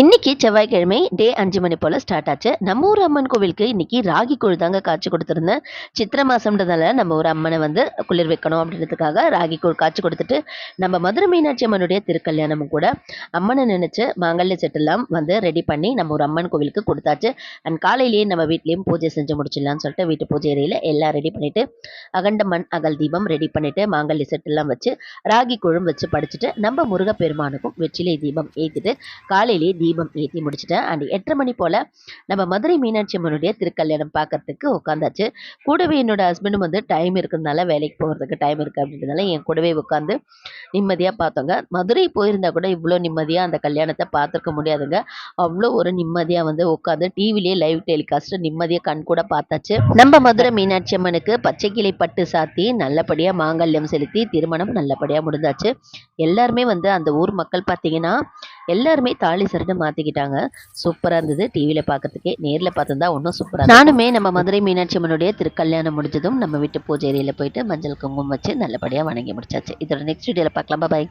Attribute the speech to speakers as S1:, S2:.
S1: இன்னைக்கு செவ்வாய்க்கிழமை டே 5 மணி போல ஸ்டார்ட் ஆச்சு. நம்ம ஊர் அம்மன் கோவிலுக்கு இன்னைக்கு ராகி கூழ் தாங்க காய்ச்சி கொடுத்துருந்தேன். சித்திரை மாசம்ன்றதால நம்ம ஒரு அம்மனை வந்து குளிர் வைக்கணும் அப்படின்றதுக்காக ராகி கூழ் காய்ச்சி கொடுத்துட்டு, நம்ம மதுரை மீனாட்சி அம்மனுடைய திருக்கல்யாணமும் கூட அம்மனை நினைச்சு மாங்கல்ய செட்டெல்லாம் வந்து ரெடி பண்ணி நம்ம ஒரு அம்மன் கோவிலுக்கு கொடுத்தாச்சு. அண்ட் காலையிலேயே நம்ம வீட்லேயும் பூஜை செஞ்சு முடிச்சிடலாம்னு சொல்லிட்டு வீட்டு பூஜை அறையில் எல்லாம் ரெடி பண்ணிட்டு, அகண்ட மண் அகல் தீபம் ரெடி பண்ணிட்டு, மாங்கல்ய செட்டெல்லாம் வச்சு ராகி கூழும் வச்சு படிச்சுட்டு, நம்ம முருகப்பெருமானுக்கும் வெற்றிலை தீபம் ஏற்றிட்டு காலையிலேயே தீபம் ஏற்றி முடிச்சுட்டேன். அண்ட் 8:30 மணி போல் நம்ம மதுரை மீனாட்சி அம்மனுடைய திருக்கல்யாணம் பார்க்கறதுக்கு உட்காந்தாச்சு. கூடவே என்னோட ஹஸ்பண்டும் வந்து டைம் இருக்கிறதுனால வேலைக்கு போகிறதுக்கு டைம் இருக்குது அப்படின்றதுனால என் கூடவே உட்காந்து நிம்மதியாக பார்த்தோங்க. மதுரை போயிருந்தா கூட இவ்வளோ நிம்மதியாக அந்த கல்யாணத்தை பார்த்துருக்க முடியாதுங்க. அவ்வளோ ஒரு நிம்மதியாக வந்து உட்காந்து டிவிலேயே லைவ் டெலிகாஸ்ட் நிம்மதியாக கண் கூட பார்த்தாச்சு. நம்ம மதுரை மீனாட்சி அம்மனுக்கு பச்சை கிளை பட்டு சாத்தி நல்லபடியாக மாங்கல்யம் செலுத்தி திருமணம் நல்லபடியாக முடிந்தாச்சு. எல்லாருமே வந்து அந்த ஊர் மக்கள் பார்த்தீங்கன்னா எல்லாருமே தாலி சரடு மாற்றிக்கிட்டாங்க. சூப்பராக இருந்தது டிவியில் பார்க்கறதுக்கே. நேரில் பார்த்துருந்தா இன்னும் சூப்பராக. நானுமே நம்ம மதுரை மீனாட்சி அம்மனுடைய திருக்கல்யாணம் முடிஞ்சதும் நம்ம வீட்டு பூஜை அறையில் போயிட்டு மஞ்சள் குங்குமம் வச்சு நல்லபடியாக வணங்கி முடிச்சாச்சு. இதோட நெக்ஸ்ட் வீடியோவில் பார்க்கலாம். பாய்.